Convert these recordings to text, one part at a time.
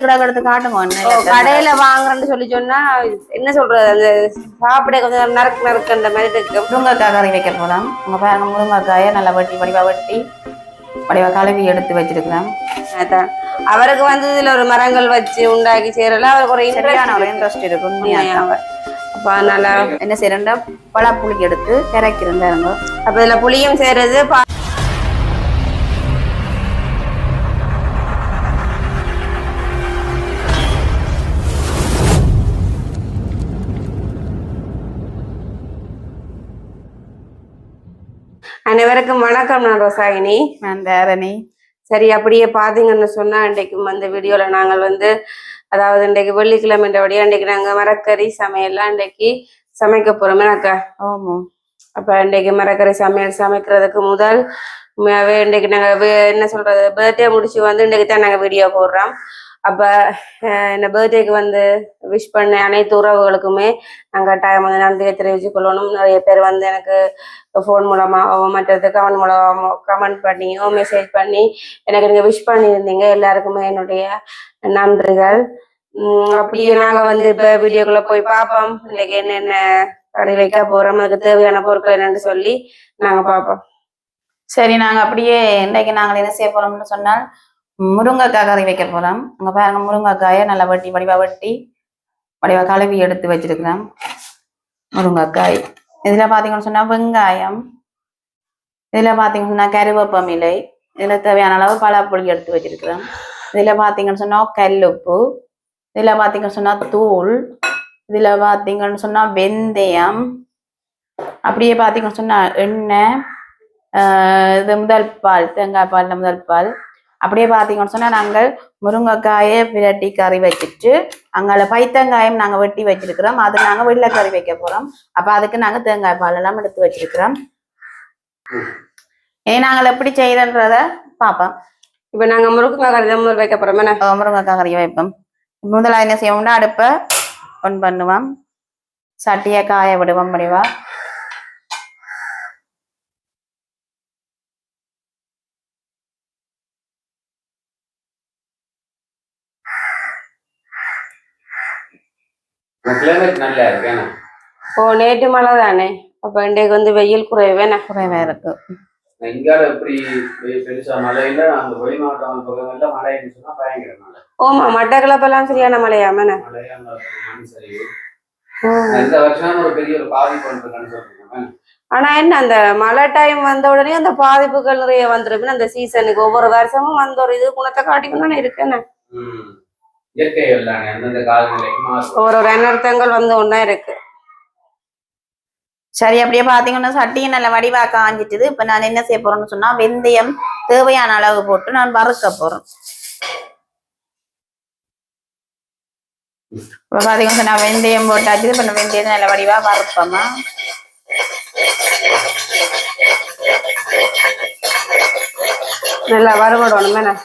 கிடக்கிறது காட்டுமா கடையில வாங்குறேன்னு சொல்லி சொன்னா என்ன சொல்றது அந்த சாப்பிட கொஞ்சம் நறுக்கு நறுக்குன்ற மாதிரி இருக்கு. முருங்கைக்காய் கறி வைக்க போலாம். உங்க பாருங்க முருங்கைக்காயை நல்லா வெட்டி வடிவா கழுவி எடுத்து வச்சிருக்கிறேன். அதான் அவருக்கு வந்து இதுல ஒரு மரங்கள் வச்சு உண்டாக்கி செய்யறல அவருக்கு ஒரு இன்ட்ரெஸ்ட் இருக்கும். அப்ப நல்லா என்ன செய்யறா பழப்புளி எடுத்து கரைக்கிறேன். அப்ப இதுல புளியும் செய்யறது. அனைவருக்கும் வணக்கம். நான் ரோசாயினி. நான் தாரணி. சரி, அப்படியே பாத்தீங்கன்னு சொன்னா இன்றைக்கும் அந்த வீடியோல நாங்கள் வந்து அதாவது இன்றைக்கு வெள்ளிக்கிழமைன்றபடியா இன்றைக்கு நாங்க மரக்கறி சமையல்லாம் இன்றைக்கு சமைக்க போறோம். அக்கா அப்ப இன்றைக்கு மரக்கறி சமையல் சமைக்கிறதுக்கு முதல் இன்றைக்கு நாங்க என்ன சொல்றது பர்த்டே முடிச்சு வந்து இன்றைக்கு தான் நாங்க வீடியோ போடுறோம். அப்ப என்ன பர்த்டேக்கு வந்து விஷ் பண்ண அனைத்து உறவுகளுக்குமே நாங்கள் கட்டாயம் வந்து நன்றியை தெரிவிச்சு கொள்ளணும். நிறைய பேர் வந்து எனக்கு ஃபோன் மூலமாகவோ மற்றது கமெண்ட் மூலமாகவோ கமெண்ட் பண்ணியோ மெசேஜ் பண்ணி எனக்கு நீங்க விஷ் பண்ணியிருந்தீங்க. எல்லாருக்குமே என்னுடைய நன்றிகள். அப்படியே நாங்க வந்து இப்ப வீடியோக்குள்ள போய் பார்ப்போம். இன்னைக்கு என்னென்ன கடை வைக்க போறோம், அதுக்கு தேவையான பொருட்கள் என்னன்னு சொல்லி நாங்க பார்ப்போம். சரி, நாங்க அப்படியே இன்னைக்கு நாங்கள் என்ன செய்ய போறோம்னு சொன்னால் முருங்கைக்காய் கறி வைக்க போறோம். அங்க பாருங்க முருங்கைக்காயை நல்லா வடிவா கழுவி எடுத்து வச்சிருக்கிறேன். முருங்கைக்காய் இதுல பாத்தீங்கன்னு சொன்னா வெங்காயம், இதுல பாத்தீங்கன்னு சொன்னா கருவேப்பமிலை, இதுல தேவையான அளவு பழப்புளி எடுத்து வச்சிருக்கிறேன். இதுல பாத்தீங்கன்னு சொன்னா கல்லுப்பு, இதுல பாத்தீங்கன்னு சொன்னா தூள், இதுல பாத்தீங்கன்னு சொன்னா வெந்தயம், அப்படியே பாத்தீங்கன்னு சொன்னா எண்ணெய், இது முதல் பால், தேங்காய் பால் முதல் பால். அப்படியே பாத்தீங்கன்னு சொன்னா நாங்கள் முருங்கைக்காயை பிரட்டி கறி வச்சுட்டு அங்கால பைத்தங்காயம் நாங்க வெட்டி வச்சிருக்கிறோம். அது நாங்க வெள்ளை கறி வைக்க போறோம். அப்ப அதுக்கு நாங்க தேங்காய் பால் எல்லாம் எடுத்து வச்சிருக்கிறோம். நாங்கள் எப்படி செய்யறன்றத பாப்போம். இப்ப நாங்க முருங்கைக்காய் கறி தான் முதல் வைக்க போறோம். முருங்கைக்காய் கறி வைப்போம். முதல்ல என்ன செய்வோம்னா அடுப்பை ஒன் பண்ணுவோம், சட்டியை காய விடுவோம் முடிவா. நல்லா இருக்கு. ஓ, நேற்று மழை தானே, அப்ப இன்றைக்கு வந்து வெயில் குறைவா இருக்கு. இங்கால எப்படி பெருசா மழை இல்ல, அந்த வெளி மாவட்டம் பக்கங்கள்ல மழை இருந்துச்சுன்னா பயங்கர மழை. ஓமா, மட்டக்களப்பெல்லாம் சரியான மழையாம இந்த வருஷம் ஒரு பெரிய ஒரு பாதிப்பு சொல்றாங்க. ஆனா என்ன அந்த மழை டைம் வந்த உடனே அந்த பாதிப்புகள் நிறைய வந்துருமே. அந்த சீசனுக்கு ஒவ்வொரு வருஷமும் வந்த ஒரு இது குணத்தை காட்டிக்கும் தானே இருக்குன்னு ஒரு அனர்த்தங்கள் வந்து ஒன்னா இருக்கு. சரி, அப்படியே பாத்தீங்கன்னா சட்டியை நல்ல வடிவா காஞ்சிட்டுது. இப்ப நான் என்ன செய்ய போறேன்னு சொன்னா வெந்தயம் தேவையான அளவு போட்டு நான் வறுக்க போறேன். இப்ப பாத்தீங்கன்னா நான் வெந்தயம் போட்டாச்சு. இப்ப வெந்தயம் நல்ல வடிவா வறுப்போமா. நல்லா வறுபடணும்.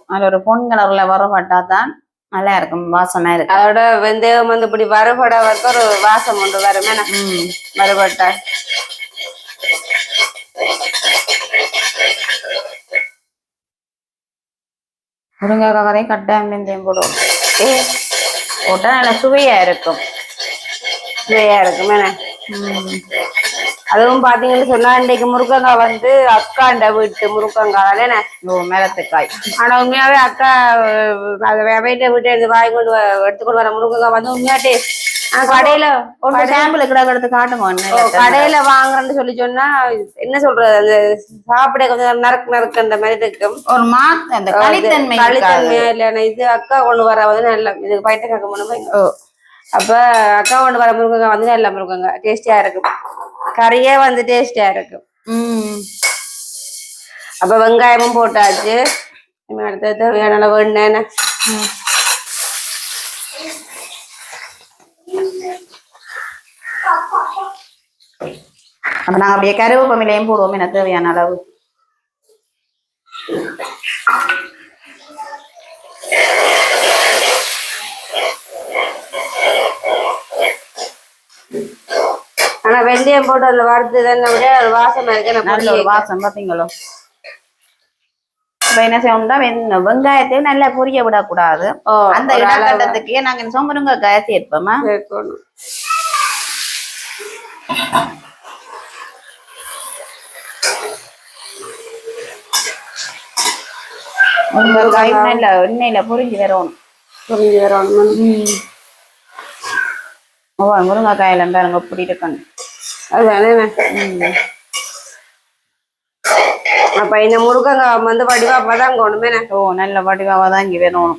அதுல ஒரு பொன் கலர்ல வறுபட்டாதான் நல்லா இருக்கும், வாசமா இருக்கு. அதோட வெந்தயம் வந்து இப்படி வறுபட வரைக்கும் ஒரு வாசம் ஒன்று வருமே. வறுபட்டா முருங்கைக்காய் கறி கட்டாயம் வெந்தயம் போடுவோம். போட்டா நல்லா சுவையா இருக்கும். அதுவும் பாத்தீங்கன்னு சொன்னா இன்றைக்கு முருங்கங்காய் வந்து அக்காண்ட வீட்டு முருங்கங்காய் மிளத்துக்காய். ஆனா உண்மையாவே அக்கா வீட்டை விட்டு எடுத்து வாங்கி கொண்டு எடுத்துக்கொண்டு வர முருங்கங்காய் வந்து உண்மையா டேஸ்ட். கடையில கடையில வாங்குறேன்னு சொல்லி சொன்னா என்ன சொல்றது அந்த சாப்பிட கொஞ்சம் நறுக்கு நறுக்குன்ற மாதிரி இருக்கும். ஒரு மாத்து அந்த களித்தன்மையா இல்லைன்னா இது அக்கா கொண்டு வர வந்து நல்ல இது பயிட்ட கக்க பண்ணுவோம். அப்ப அக்கா கொண்டு வர முருங்கங்காய் வந்து நல்ல முருங்கங்காய் டேஸ்டியா இருக்கும். கறியே வந்து டேஸ்டியா இருக்கும். அப்ப வெங்காயமும் போட்டாச்சு. அடுத்த தேவையான அளவு எண்ணெய். அப்ப நாங்க அப்படியே கருவேப்பமிலையும் போடுவோம் எனக்கு தேவையான அளவு. ஆனா வெந்தயம் போட்டு அதுல வறுத்து தானே விட வாசம் இருக்கு. நல்ல ஒரு வாசம் பாத்தீங்களோ. அப்ப என்ன செய்யணும்னா வெங்காயத்தையும் நல்லா பொரிய விடக்கூடாது. அந்த இடக்கட்டத்துக்கே நாங்க இந்த முருங்கைக்காயை சேர்ப்போமா. முருங்கைக்காயும் நல்ல எண்ணெயில பொரிஞ்சு வரணும். முருங்கைக்காயில பாருங்க இப்படி இருக்கணும். அதுதானே. அப்ப இந்த முருங்கைக்காய் வந்து வடிவா வதங்கணுமே. நல்ல வடிவா வதங்கி வேணும்.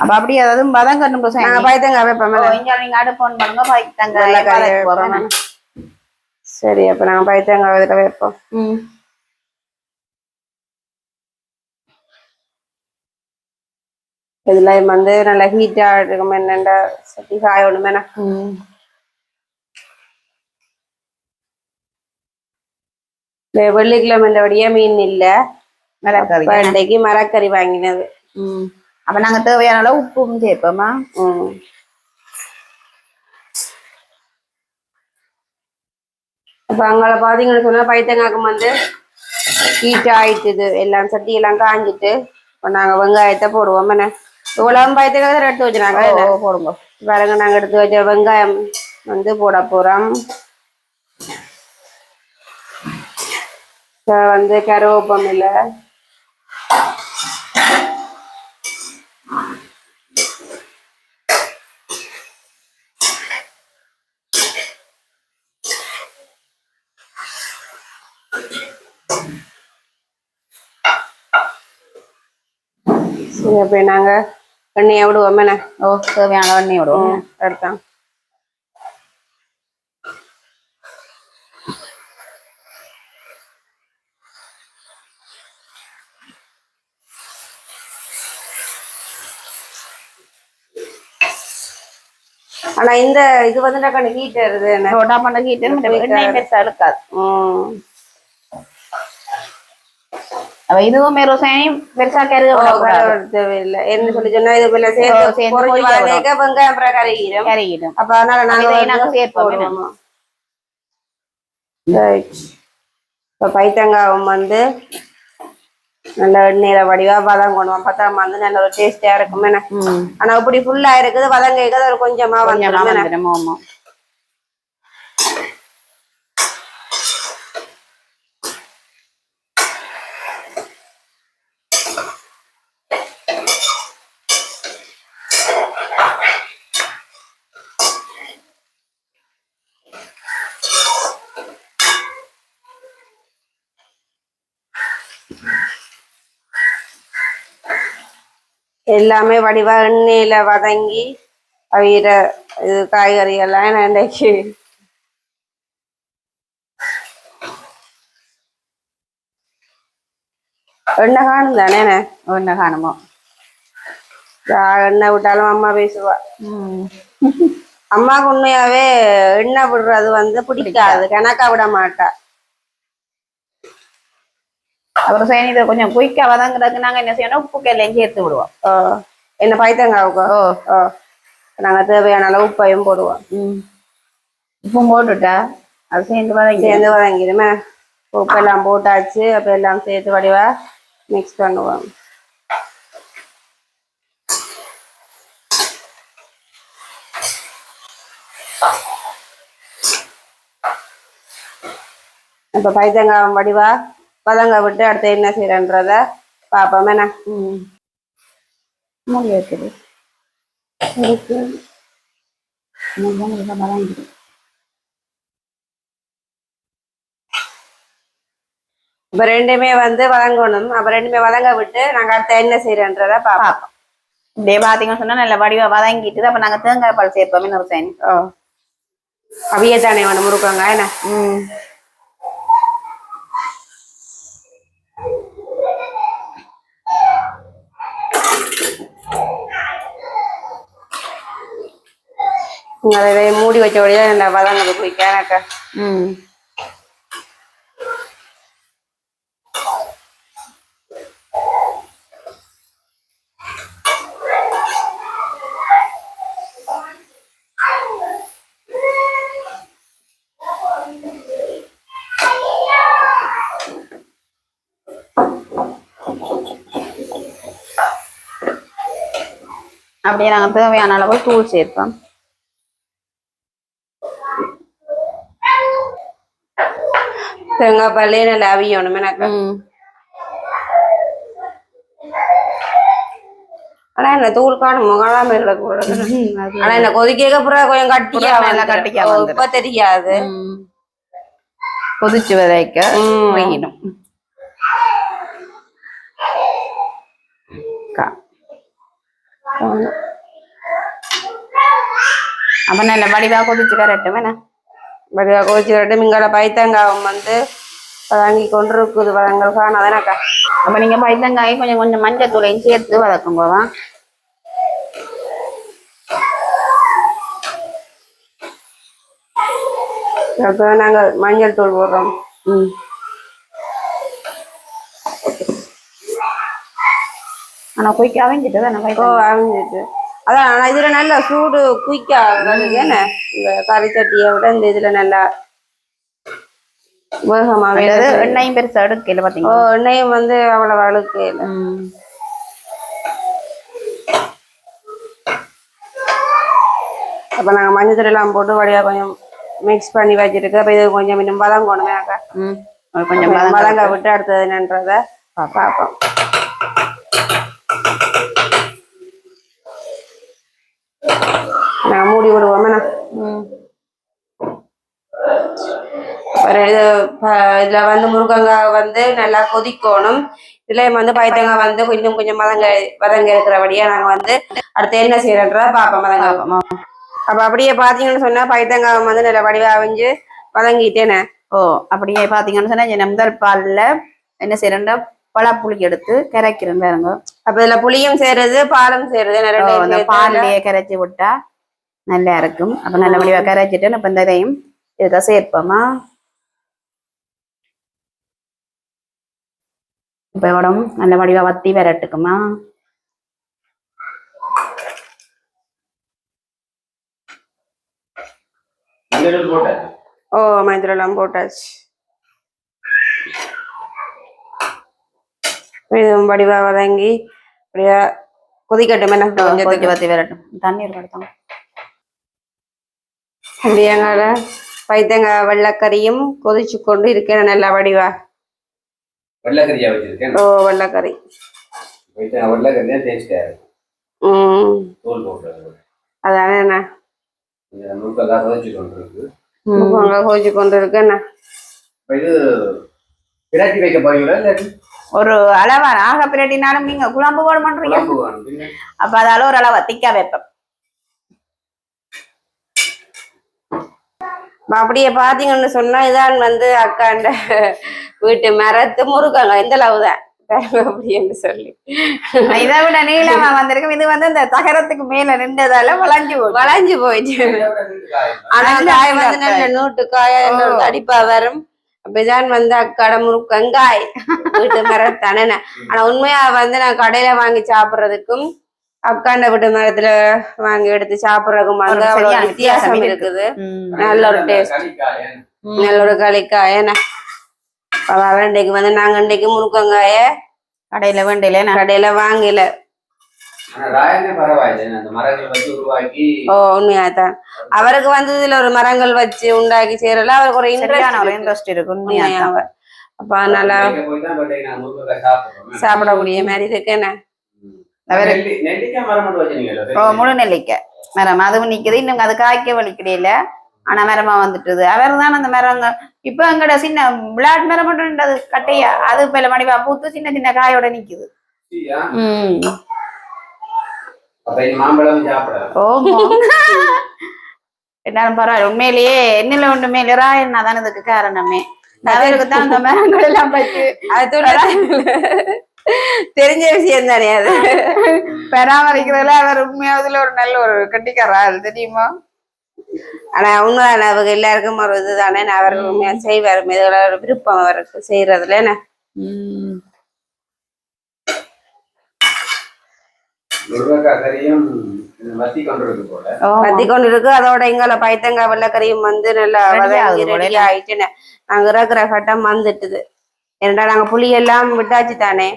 அப்ப அப்படி அதாவது வதங்கணும். பைத்தங்காய் வைப்போம். நீங்க அடுப்பு ஆன் பண்ணுங்க. பைத்தங்காய். சரி, அப்ப நாங்க பைத்தங்காய் இதுல வைப்போம். இதுல வந்து நல்லா ஹீட்டா இருக்கும். என்னென்ன சட்டி காயணுமே. வெள்ளிக்கிழமை வழியா மீன் இல்ல, மரக்கறி மரக்கறி வாங்கினது. அப்ப நாங்க தேவையான அளவு உப்பும் சேர்ப்போமா. அப்ப அங்கே பாத்தீங்கன்னு சொன்னா பைத்தங்காய்க்கு வந்து ஹீட் ஆயிட்டுது. எல்லாம் சட்டி எல்லாம் காஞ்சிட்டு இப்போ நாங்க வெங்காயத்தை போடுவோம். இவ்வளவு பைத்தங்காய் எடுத்து வச்சுனாங்க. போடுங்க பாருங்க, நாங்க எடுத்து வச்ச வெங்காயம் வந்து போட போறோம். வந்து கருவேப்பம் இல்லை, சரி. அப்ப நாங்க எண்ணெயை விடுவோம். தேவையான எண்ணெய் விடுவோம். எடுத்தான் ஆனா இந்த இது வந்து ஹீட் வருது. எண்ணெய் பெருசா இழுக்காது. அப்ப இதுவும் பெருசா தேவையில்லை. என்ன சொல்லி சொன்னா இது வெங்காயம் கரையிடும். அப்ப அதனால நாங்க சேர்ப்போம். இப்ப பைத்தங்காயம் வந்து நல்ல எண்ணெயில வடிவா வதங்கணும். அப்ப தான் வந்து நல்ல ஒரு டேஸ்டா இருக்கும். ஆனா இப்படி ஃபுல்லா இருக்குது, வதங்க ஒரு கொஞ்சமா வந்துடும். எல்லாமே வடிவா எண்ணெயில வதங்கி அவிர இது காய்கறி எல்லாம் இன்றைக்கு எண்ணெய் காணும் தானே. எண்ணெய் காணுமோ? எண்ணெய் விட்டாலும் அம்மா பேசுவா. அம்மாவுக்கு உண்மையாவே எண்ணெய் விடுறது வந்து பிடிக்காது, கணக்கா விட மாட்டா. அப்புறம் சரி, இதை கொஞ்சம் குயிக்கா வதங்குறதுக்கு நாங்க என்ன செய்யணும், உப்பு எல்லாம் சேர்த்து விடுவோம். என்ன பைத்தங்காவுக்கோ நாங்க தேவையான அளவு உப்பையும் போடுவோம். உப்பும் போட்டுட்டா அது சேர்ந்து வதங்கிடுமே. உப்பெல்லாம் போட்டாச்சு. அப்ப எல்லாம் சேர்த்து வடிவா மிக்ஸ் பண்ணுவோம். இப்ப பைத்தங்காய் வடிவா வதங்க விட்டு அடுத்து என்ன செய்யறன்றத பாப்போம். என்ன மூடி வைக்குது. இப்ப ரெண்டுமே வந்து வதங்கணும். அப்ப ரெண்டுமே வதங்க விட்டு நாங்க அடுத்த என்ன செய்யறன்றத பாப்போம். இப்படியே பாத்தீங்கன்னு சொன்னா நல்ல வடிவா வதங்கிட்டு அப்ப நாங்க தேங்காய் பால் சேர்ப்போம். இன்னொரு சைன் அவிய தானே வேணும் முறுக்காங்க. என்ன அதை மூடி வச்ச வழியா இந்த வதங்க பிடிக்காக்கா. அப்படியே நாங்க தேவையான அளவு தூள் சேர்ப்போம். தேங்காய் பாலே நல்லா அவியணும் எனக்கு. ஆனா என்ன தூள் காணும் முகலாம் ஆனா என்ன கொதிக்க அப்புறம் கொஞ்சம் கட்டியா இப்ப தெரியாது. கொதிச்சு வதைக்க வைக்கணும். அப்ப நல்ல வடிவா கொதிச்சு வரட்டும். என்ன வடிவா கொதிச்சு வரட்டும். இங்கால பைத்தங்காவும் வந்து வதங்கி கொண்டு இருக்குது வதங்கள் காணாதானக்கா. அப்ப நீங்க பைத்தங்காயும் கொஞ்சம் கொஞ்சம் மஞ்சள் தூளையும் சேர்த்து வதக்கும் போவா. நாங்க மஞ்சள் தூள் போடுறோம். ஆனா குயிக்கா அவிஞ்சிட்டு தானே. அவிஞ்சிட்டு அதான். ஆனா இதுல நல்லா சூடு குயிக்கா வருது. என்ன இந்த கறி சட்டியை விட இந்த இதுல நல்லா வேகமா வேறது. எண்ணெயும் பெருசா எடுக்கல பாத்தீங்க. எண்ணெயும் வந்து அவ்வளவு அழுக்கு. அப்ப நாங்க மஞ்சள் தூள் எல்லாம் போட்டு வழியா கொஞ்சம் மிக்ஸ் பண்ணி வச்சிருக்கு. அப்ப இது கொஞ்சம் இன்னும் வதங்கணுமேக்கா. கொஞ்சம் வதங்க விட்டு அடுத்தது என்னன்றத பார்ப்போம். நான் மூடி விடுவோமே. இதுல வந்து முருங்கங்காய் வந்து நல்லா கொதிக்கணும். இதுல வந்து பைத்தங்காய் வந்து இன்னும் கொஞ்சம் வதங்க இருக்கிறபடியா நாங்க வந்து அடுத்து என்ன செய்யறன்றத பார்ப்போம். வதங்க அப்ப அப்படியே பாத்தீங்கன்னு சொன்னா பைத்தங்காய் வந்து நல்ல வடிவா அவிஞ்சு வதங்கிட்டேனே. அப்படியே பாத்தீங்கன்னு சொன்னா முதல் பால்ல என்ன செய்யறேன்னா பழப்புளி எடுத்து கரைக்கிறேன் பாருங்க. அப்ப இதுல புளியும் சேருது பாலும் சேருது. பால்லையே கரைச்சி விட்டா நல்லா இருக்கும். அப்ப நல்ல வடிவா கரைச்சிட்டு இப்ப இந்த இதையும் இதுக்க சேர்ப்போமா. இப்ப உடம்பு நல்ல வடிவா வத்தி வரட்டுக்குமா. மஞ்சள் எல்லாம் போட்டாச்சு. இதுவும் வடிவா வதங்கி அப்படியா கொதிக்கட்டும். என்ன கொதிக்க வத்தி வரட்டும். தண்ணீர் படுத்தோம். அப்படியாங்க பைத்தங்காய் வெள்ளைக்கறியும் கொதிச்சு கொண்டு இருக்கேன். நல்லா வடிவா வெள்ளைக்கறியா வச்சிருக்கேன். வெள்ளைக்கறி வெள்ளைக்கறியா டேஸ்டா இருக்கும். அதானே என்ன கொதிச்சு கொண்டு இருக்கு. கொதிச்சு கொண்டு இருக்கு. என்ன இது பிரட்டி வைக்க போறீங்களா? ஒரு அளவா ஆக பிரட்டினாலும் நீங்க குழம்பு போட மாட்டீங்க. அப்ப அதால ஒரு அளவா திக்கா வைப்பேன். அப்படியே பாத்தீங்கன்னு சொன்னா இதான் வந்து அக்காண்ட வீட்டு மரத்து முருங்கங்க இந்த அளவுதான் அப்படின்னு சொல்லி இதை விட நீளமா வந்திருக்கும். இது வந்து இந்த தகரத்துக்கு மேல நின்றதால வளைஞ்சு போயிடுச்சு. ஆனா காய் வந்து நல்ல நூட்டு காய அடிப்பா வரும். அப்படிதான் வந்து அக்காட முருங்கங்காய் வீட்டு மரத்தானே. ஆனா உண்மையா வந்து நான் கடையில வாங்கி சாப்பிடுறதுக்கும் அக்காண்ட வீட்டு மரத்துல வாங்கி எடுத்து சாப்பிடுறதுக்கும் வந்து அவ்வளவு வித்தியாசம் இருக்குது. நல்ல ஒரு டேஸ்ட், நல்ல ஒரு களிக்காய். இன்றைக்கு வந்து நாங்க இன்றைக்கு முருங்கங்காய கடையில வாங்கல. உண்மையாதான் அவருக்கு வந்து இதுல ஒரு மரங்கள் வச்சு உண்டாக்கி செய்யறல அவருக்கு ஒரு இன்ட்ரெஸ்ட் இருக்கு. அப்ப அதனால சாப்பிடக்கூடிய மாதிரி இருக்கு. என்ன முழு நெல்லிக்காய் மரம் அதுவும் நிக்குது. இன்னும் அது காய்க்க வலிக்கிடையில. ஆனா மரமா வந்துட்டுது. அவர் தான் அந்த மரங்க இப்ப எங்கட சின்ன விளையாட்டு மரம் மட்டும் கட்டையா அது இப்ப மடிவா பூத்து சின்ன சின்ன காயோட நிக்குது. என்னாலும் பரவாயில்ல. உண்மையிலேயே என்னில ஒன்றுமே இல்லரா என்னதான் இதுக்கு காரணமே. அவருக்கு தான் அந்த மரங்கள் எல்லாம் பற்றி தெரிஞ்ச விஷயம் தானே. அது பராமரிக்கிறதுல அவர் உண்மையாவதுல ஒரு நல்ல ஒரு கட்டிக்காரா தெரியுமா. ஆனா உண்மையான அவங்க எல்லாருக்கும் ஒரு இதுதானே. அவர் உண்மையா செய்வார். இதோட ஒரு விருப்பம் அவருக்கு செய்யறதுல. என்ன வத்தி கொண்டு இருக்கு. அதோட இங்கால பைத்தங்காய் வெள்ளைக்கறியும் வந்து நல்லா ரெடி ஆயிட்டுன்னு நாங்க இருக்கிற கட்டம் வந்துட்டுது. ஏன்னா நாங்க புளி எல்லாம் விட்டாச்சு தானே.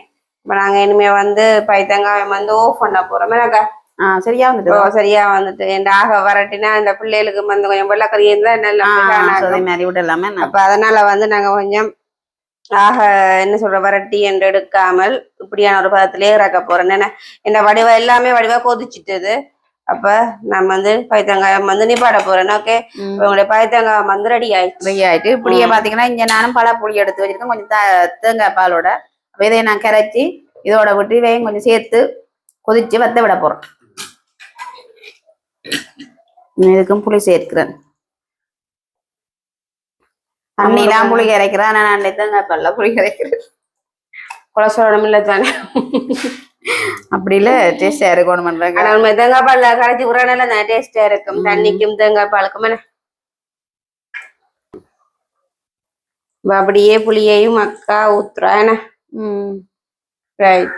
இப்ப நாங்க இனிமே வந்து பைத்தங்காய் வந்து ஆஃப் பண்ண போறோம். எனக்கா சரியா வந்துட்டு சரியா வந்துட்டு என் ஆக வரட்டினா இந்த பிள்ளைகளுக்கு வந்து கொஞ்சம் வெள்ளக்கறி இருந்தா நல்லா மாதிரி விடலாமே. அப்ப அதனால வந்து நாங்க கொஞ்சம் ஆக என்ன சொல்ற வரட்டி என்று எடுக்காமல் இப்படியான ஒரு பதத்திலேயே இறக்க போறேன். என்ன வடிவா எல்லாமே வடிவா கொதிச்சுட்டுது. அப்ப நான் வந்து பைத்தங்காயம் வந்து நிப்பாட போறேன். ஓகே, உங்களுடைய பைத்தங்காயம் வந்து ரெடி ஆயிட்டு இப்படியே பாத்தீங்கன்னா இங்க நானும் பல புளி எடுத்து வச்சிருக்கேன் கொஞ்சம் தேங்காய் பாலோட. இதையை நான் கரைச்சி இதோட விட்டு இதையும் கொஞ்சம் சேர்த்து கொதிச்சு வத்த விட போறேன். இதுக்கும் புளி சேர்க்கிறேன். தண்ணிலாம் புளி கரைக்கிறேன். நான் தேங்காய் பால்ல புளி கரைக்கிறேன். கொலஸ்ட்ரால் இல்லை தானே, அப்படி இல்ல டேஸ்டா இருக்கணும் பண்றாங்க. ஆனா தேங்காய் பால் கரைச்சி விடுறதுனால டேஸ்டா இருக்கும் தண்ணிக்கும் தேங்காய் பாலுக்கும். அப்படியே புளியையும் அக்கா ஊத்துறான. ரைட்.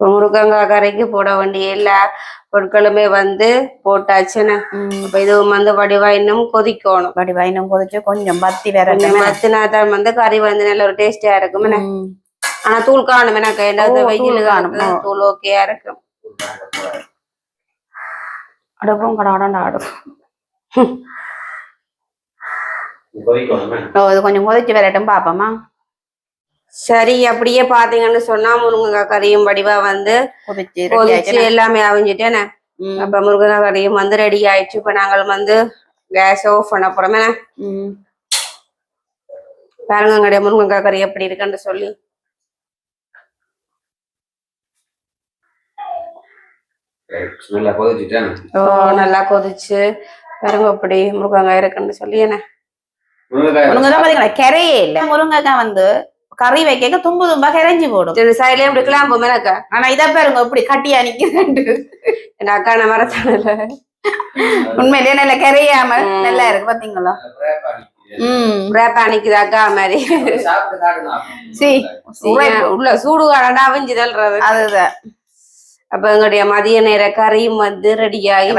முருங்கங்காய் கரைக்கு போட வேண்டிய எல்லா பொருட்களுமே வந்து போட்டாச்சுன்னு. இப்ப இதுவும் வந்து வடிவா இன்னும் கொதிக்கணும். வடிவா இன்னும் கொதிச்சு கொஞ்சம் பத்தி வேற பத்தினாதான் வந்து கறி வந்து நல்ல ஒரு டேஸ்டியா இருக்கும். ஆனா தூள் காணும் எனக்கு வெயில் காணும் தூள் ஓகேயா இருக்கும். அடுப்பும் கடாடாண்டு ஆடும். இது கொஞ்சம் கொதிச்சு வரட்டும் பாப்போமா. சரி, அப்படியே பாத்தீங்கன்னு சொன்னா முருங்கக்காய் கறியும் வடிவா வந்து கொதிச்சு எல்லாமே அவிஞ்சிட்டேனே. அப்ப முருங்கக்காய் கறியும் வந்து ரெடி ஆயிடுச்சு. இப்ப நாங்கள் வந்து கேஸ் ஆஃப் பண்ண போறோமே. பாருங்க எங்களுடைய முருங்கக்காய் கறி எப்படி இருக்குன்னு சொல்லி. நல்லா கொதிச்சு பாருங்க அப்படி முருங்கக்காய் இருக்குன்னு சொல்லி. என்ன முருங்கக்காய் கரையே இல்ல. முருங்கக்காய் வந்து கறி வைக்க தும்பு தும்பா கரைஞ்சி போடும். சைட்லயே இப்படி கிளாம்பு மேலக்கா. ஆனா இதை பாருங்க இப்படி கட்டியா நிக்குது. என் அக்கா நான் மரத்தானல உண்மையிலேயே நல்ல கரையாம நல்லா இருக்கு பாத்தீங்களா. நிக்குது அக்கா மாதிரி. உள்ள சூடு காடா அவிஞ்சு தள்ளுறது அதுதான். அப்ப எங்களுடைய மதிய நேர கறியும் வந்து ரெடியாகி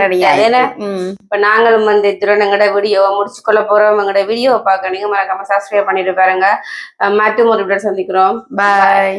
இப்ப நாங்களும் வந்து எங்களோட வீடியோவை முடிச்சு கொள்ள போறோம். எங்களோட வீடியோவை பார்க்க நீங்க மறக்காம சப்ஸ்கிரைப் பண்ணிட்டு பாருங்க. மற்றும் ஒரு சந்திக்கிறோம். பாய்.